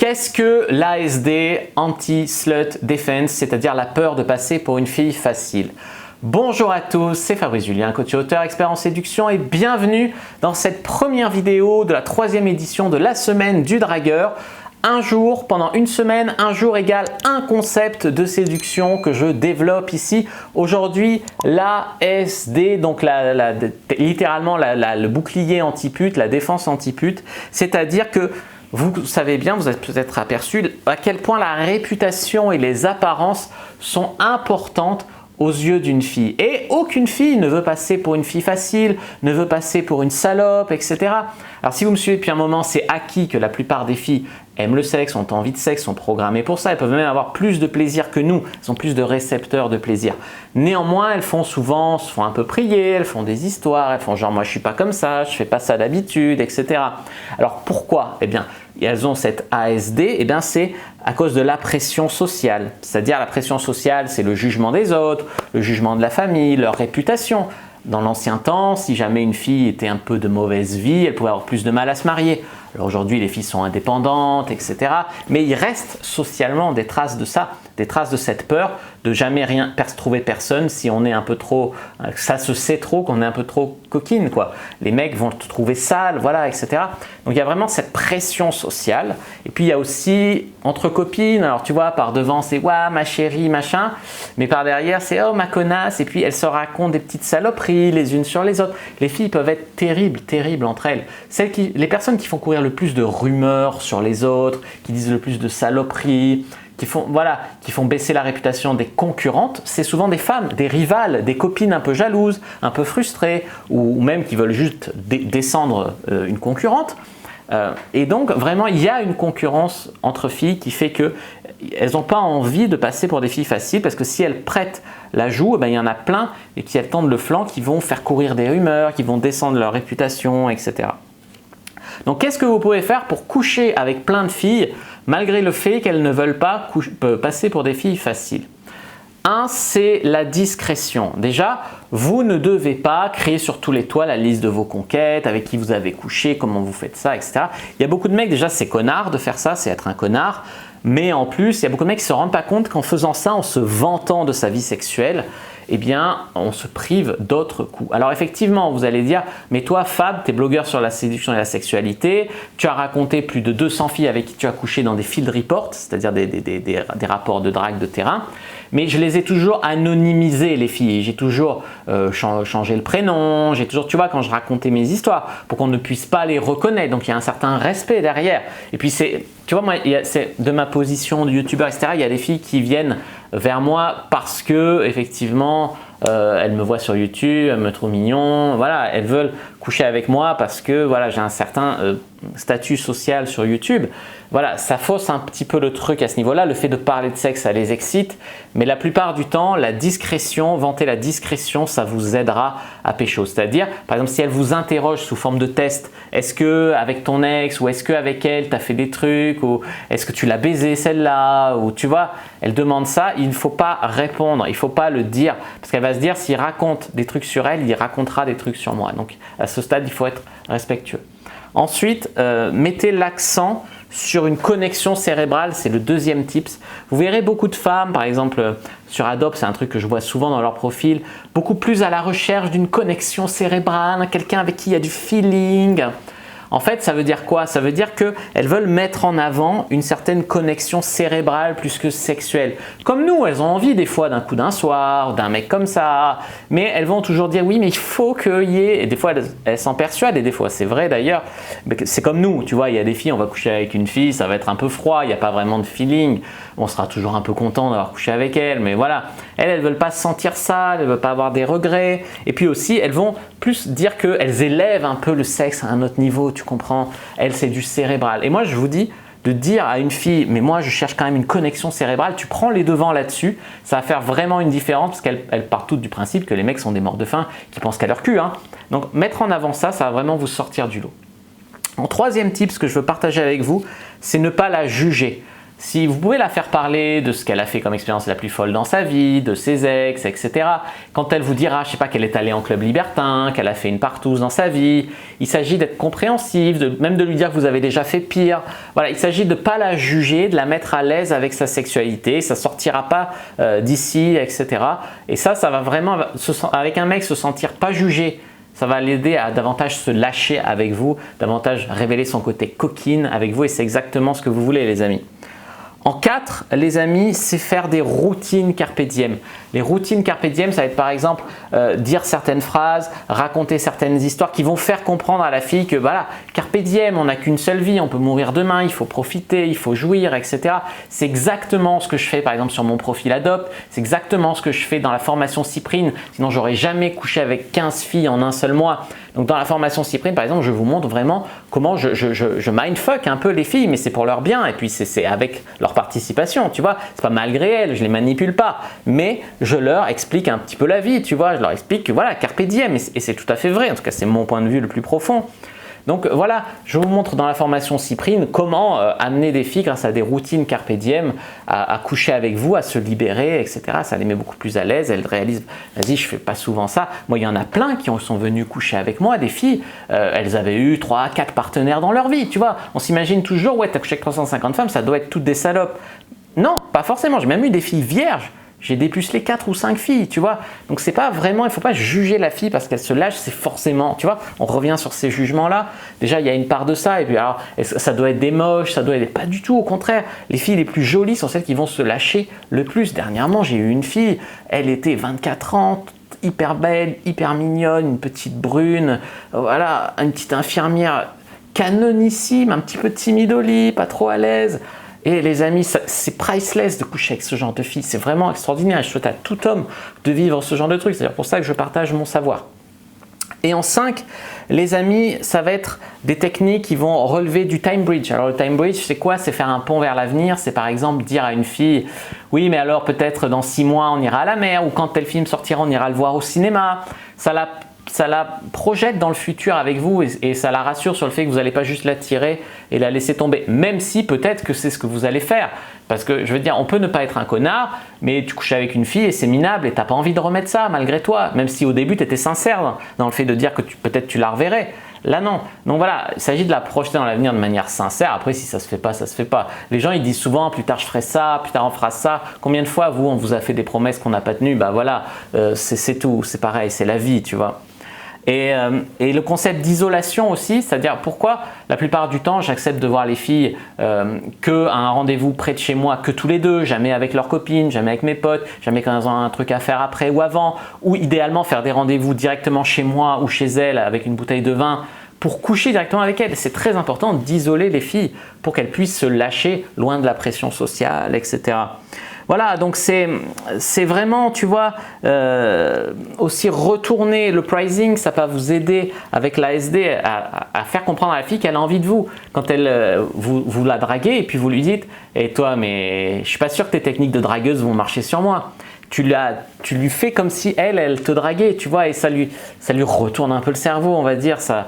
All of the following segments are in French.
Qu'est-ce que l'ASD, Anti-Slut Defense, c'est-à-dire la peur de passer pour une fille facile? Bonjour à tous, c'est Fabrice Julien, coach et auteur, expert en séduction et bienvenue dans cette première vidéo de la 3e édition de la semaine du dragueur. Un jour, pendant une semaine, un jour égale un concept de séduction que je développe ici. Aujourd'hui, l'ASD, donc littéralement le bouclier anti-pute, la défense anti-pute, c'est-à-dire que vous savez bien, vous êtes peut-être aperçu à quel point la réputation et les apparences sont importantes aux yeux d'une fille. Et aucune fille ne veut passer pour une fille facile, ne veut passer pour une salope, etc. Alors si vous me suivez depuis un moment, c'est acquis que la plupart des filles aiment le sexe, ont envie de sexe, sont programmées pour ça. Elles peuvent même avoir plus de plaisir que nous, elles ont plus de récepteurs de plaisir. Néanmoins, elles font souvent, se font un peu prier, elles font des histoires, elles font genre moi je suis pas comme ça, je fais pas ça d'habitude, etc. Alors pourquoi? Eh bien, elles ont cette ASD, eh bien c'est à cause de la pression sociale. C'est-à-dire la pression sociale, c'est le jugement des autres, le jugement de la famille, leur réputation. Dans l'ancien temps, si jamais une fille était un peu de mauvaise vie, elle pouvait avoir plus de mal à se marier. Alors aujourd'hui, les filles sont indépendantes, etc. Mais il reste socialement des traces de ça, des traces de cette peur de jamais rien trouver personne si on est un peu trop, ça se sait trop qu'on est un peu trop coquine, quoi. Les mecs vont te trouver sale, voilà, etc. Donc il y a vraiment cette pression sociale. Et puis il y a aussi entre copines, alors tu vois, par devant c'est waouh ma chérie, machin, mais par derrière c'est oh ma connasse, et puis elles se racontent des petites saloperies les unes sur les autres. Les filles peuvent être terribles, terribles entre elles. Les personnes qui font courir le plus de rumeurs sur les autres, qui disent le plus de saloperies, qui font baisser la réputation des concurrentes, c'est souvent des femmes, des rivales, des copines un peu jalouses, un peu frustrées, ou même qui veulent juste descendre une concurrente. Et donc vraiment il y a une concurrence entre filles qui fait qu'elles n'ont pas envie de passer pour des filles faciles, parce que si elles prêtent la joue, il y en a plein et qui elles tendent le flanc, qui vont faire courir des rumeurs, qui vont descendre leur réputation, etc. Donc qu'est-ce que vous pouvez faire pour coucher avec plein de filles malgré le fait qu'elles ne veulent pas passer pour des filles faciles? Un, c'est la discrétion. Déjà, vous ne devez pas créer sur tous les toits la liste de vos conquêtes, avec qui vous avez couché, comment vous faites ça, etc. Il y a beaucoup de mecs, déjà c'est connard de faire ça, c'est être un connard. Mais en plus, il y a beaucoup de mecs qui ne se rendent pas compte qu'en faisant ça, en se vantant de sa vie sexuelle, eh bien, on se prive d'autres coups. Alors effectivement, vous allez dire, mais toi Fab, tu es blogueur sur la séduction et la sexualité, tu as raconté plus de 200 filles avec qui tu as couché dans des field reports, c'est-à-dire des rapports de drague de terrain, mais je les ai toujours anonymisés les filles, j'ai toujours changé le prénom, j'ai toujours, tu vois, quand je racontais mes histoires, pour qu'on ne puisse pas les reconnaître, donc il y a un certain respect derrière. Et puis tu vois, moi, c'est de ma position de youtubeur, etc., il y a des filles qui viennent vers moi parce que effectivement elles me voient sur YouTube, elles me trouvent mignon, voilà, elles veulent coucher avec moi parce que voilà, j'ai un certain statut social sur YouTube. Voilà, ça fausse un petit peu le truc à ce niveau-là. Le fait de parler de sexe, ça les excite, mais la plupart du temps, la discrétion, vanter la discrétion, ça vous aidera à pécho. C'est-à-dire, par exemple, si elle vous interroge sous forme de test, est-ce que avec ton ex ou est-ce qu'avec elle, tu as fait des trucs, ou est-ce que tu l'as baisé celle-là, ou tu vois, elle demande ça, il ne faut pas répondre, il ne faut pas le dire, parce qu'elle va se dire, s'il raconte des trucs sur elle, il racontera des trucs sur moi. Donc, à ce stade, il faut être respectueux. Ensuite, mettez l'accent sur une connexion cérébrale, c'est le deuxième tips. Vous verrez beaucoup de femmes, par exemple sur Adobe, c'est un truc que je vois souvent dans leur profil, beaucoup plus à la recherche d'une connexion cérébrale, quelqu'un avec qui il y a du feeling. En fait, ça veut dire quoi? Ça veut dire qu'elles veulent mettre en avant une certaine connexion cérébrale plus que sexuelle. Comme nous, elles ont envie des fois d'un coup d'un soir, d'un mec comme ça, mais elles vont toujours dire oui, mais il faut qu'il y ait… Et des fois, elles s'en persuadent, et des fois, c'est vrai d'ailleurs. C'est comme nous, tu vois, il y a des filles, on va coucher avec une fille, ça va être un peu froid, il n'y a pas vraiment de feeling. On sera toujours un peu content d'avoir couché avec elle, mais voilà. Elles ne veulent pas sentir ça, elles ne veulent pas avoir des regrets. Et puis aussi, elles vont plus dire qu'elles élèvent un peu le sexe à un autre niveau, tu comprends? Elles, c'est du cérébral. Et moi, je vous dis de dire à une fille, mais moi, je cherche quand même une connexion cérébrale, tu prends les devants là-dessus, ça va faire vraiment une différence, parce qu'elles partent toutes du principe que les mecs sont des morts de faim, qui pensent qu'à leur cul, hein. Donc, mettre en avant ça, ça va vraiment vous sortir du lot. En troisième tip, ce que je veux partager avec vous, c'est ne pas la juger. Si vous pouvez la faire parler de ce qu'elle a fait comme expérience la plus folle dans sa vie, de ses ex, etc. Quand elle vous dira, je sais pas, qu'elle est allée en club libertin, qu'elle a fait une partouze dans sa vie, il s'agit d'être compréhensif, même de lui dire que vous avez déjà fait pire. Voilà, il s'agit de ne pas la juger, de la mettre à l'aise avec sa sexualité, ça ne sortira pas d'ici, etc. Et ça va vraiment, avec un mec, se sentir pas jugé. Ça va l'aider à davantage se lâcher avec vous, davantage révéler son côté coquine avec vous et c'est exactement ce que vous voulez les amis. En 4, les amis, c'est faire des routines carpe diem. Les routines carpe diem, ça va être par exemple dire certaines phrases, raconter certaines histoires qui vont faire comprendre à la fille que voilà, carpe diem, on n'a qu'une seule vie, on peut mourir demain, il faut profiter, il faut jouir, etc. C'est exactement ce que je fais par exemple sur mon profil Adopt, c'est exactement ce que je fais dans la formation Cyprine, sinon j'aurais jamais couché avec 15 filles en un seul mois. Donc dans la formation Cyprine, par exemple, je vous montre vraiment comment je mindfuck un peu les filles, mais c'est pour leur bien et puis c'est avec leur participation, tu vois. C'est pas malgré elles, je les manipule pas, mais je leur explique un petit peu la vie, tu vois. Je leur explique que voilà, carpe diem, et c'est tout à fait vrai. En tout cas, c'est mon point de vue le plus profond. Donc voilà, je vous montre dans la formation Cyprine comment amener des filles grâce à des routines carpe diem à coucher avec vous, à se libérer, etc. Ça les met beaucoup plus à l'aise. Elles réalisent, vas-y, je fais pas souvent ça. Moi, il y en a plein qui sont venus coucher avec moi, des filles. Elles avaient eu 3, 4 partenaires dans leur vie, tu vois. On s'imagine toujours, ouais, t'as couché avec 350 femmes, ça doit être toutes des salopes. Non, pas forcément. J'ai même eu des filles vierges. J'ai dépucelé 4 ou 5 filles, tu vois. Donc c'est pas vraiment, il faut pas juger la fille parce qu'elle se lâche, c'est forcément, tu vois. On revient sur ces jugements-là. Déjà, il y a une part de ça. Et puis alors, ça doit être des moches, ça doit être pas du tout. Au contraire, les filles les plus jolies sont celles qui vont se lâcher le plus. Dernièrement, j'ai eu une fille, elle était 24 ans, hyper belle, hyper mignonne, une petite brune, voilà, une petite infirmière canonissime, un petit peu timide au lit, pas trop à l'aise. Et les amis, c'est priceless de coucher avec ce genre de fille, c'est vraiment extraordinaire. Je souhaite à tout homme de vivre ce genre de truc, c'est pour ça que je partage mon savoir. Et en 5, les amis, ça va être des techniques qui vont relever du time bridge. Alors le time bridge, c'est quoi? C'est faire un pont vers l'avenir. C'est par exemple dire à une fille, oui mais alors peut-être dans 6 mois on ira à la mer, ou quand tel film sortira on ira le voir au cinéma. Ça la projette dans le futur avec vous et ça la rassure sur le fait que vous n'allez pas juste la tirer et la laisser tomber. Même si peut-être que c'est ce que vous allez faire. Parce que je veux dire, on peut ne pas être un connard, mais tu couches avec une fille et c'est minable et tu n'as pas envie de remettre ça malgré toi. Même si au début tu étais sincère dans le fait de dire que peut-être tu la reverrais. Là non. Donc voilà, il s'agit de la projeter dans l'avenir de manière sincère. Après si ça se fait pas, ça se fait pas. Les gens ils disent souvent plus tard je ferai ça, plus tard on fera ça. Combien de fois on vous a fait des promesses qu'on n'a pas tenues? Bah voilà, c'est tout, c'est pareil, c'est la vie, tu vois. Et le concept d'isolation aussi, c'est-à-dire pourquoi la plupart du temps j'accepte de voir les filles qu'à un rendez-vous près de chez moi, que tous les deux, jamais avec leurs copines, jamais avec mes potes, jamais quand elles ont un truc à faire après ou avant, ou idéalement faire des rendez-vous directement chez moi ou chez elles avec une bouteille de vin pour coucher directement avec elles. C'est très important d'isoler les filles pour qu'elles puissent se lâcher loin de la pression sociale, etc. Voilà, donc c'est vraiment, tu vois, aussi retourner le pricing, ça va vous aider avec l'ASD à faire comprendre à la fille qu'elle a envie de vous. Quand vous la draguez et puis vous lui dites « Et toi, mais je suis pas sûr que tes techniques de dragueuse vont marcher sur moi ». Tu lui fais comme si elle te draguait, tu vois, et ça lui retourne un peu le cerveau, on va dire. Ça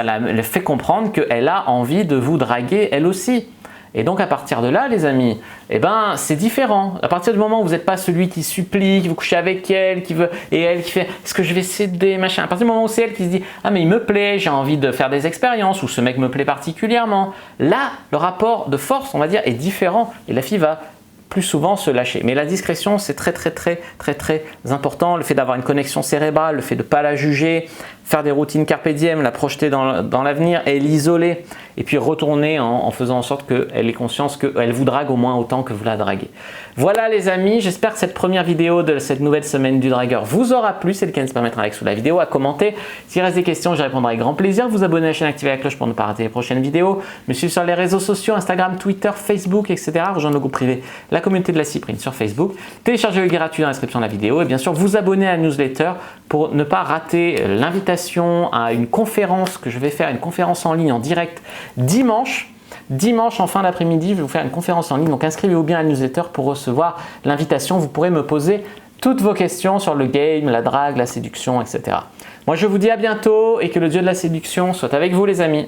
la fait comprendre qu'elle a envie de vous draguer elle aussi. Et donc à partir de là, les amis, eh ben, c'est différent. À partir du moment où vous n'êtes pas celui qui supplie, qui veut coucher avec elle, et elle qui fait « est-ce que je vais céder, machin ?» À partir du moment où c'est elle qui se dit « ah mais il me plaît, j'ai envie de faire des expériences » ou « ce mec me plaît particulièrement », là, le rapport de force, on va dire, est différent et la fille va plus souvent se lâcher. Mais la discrétion, c'est très important. Le fait d'avoir une connexion cérébrale, le fait de ne pas la juger, faire des routines carpe diem, la projeter dans l'avenir et l'isoler. Et puis retourner en faisant en sorte qu'elle ait conscience qu'elle vous drague au moins autant que vous la draguez. Voilà les amis, j'espère que cette première vidéo de cette nouvelle semaine du dragueur vous aura plu. C'est le cas de se mettre un like sous la vidéo, à commenter. S'il reste des questions, je répondrai avec grand plaisir. Vous abonner à la chaîne, activer la cloche pour ne pas rater les prochaines vidéos. Me suivre sur les réseaux sociaux, Instagram, Twitter, Facebook, etc. Rejoindre le groupe privé, la communauté de la Cyprine sur Facebook. Télécharger le guide gratuit dans la description de la vidéo. Et bien sûr, vous abonner à la newsletter pour ne pas rater l'invitation à une conférence que je vais faire, une conférence en ligne en direct dimanche en fin d'après-midi. Je vais vous faire une conférence en ligne, donc inscrivez-vous bien à la newsletter pour recevoir l'invitation. Vous pourrez me poser toutes vos questions sur le game, la drague, la séduction, etc. Moi je vous dis à bientôt et que le dieu de la séduction soit avec vous les amis.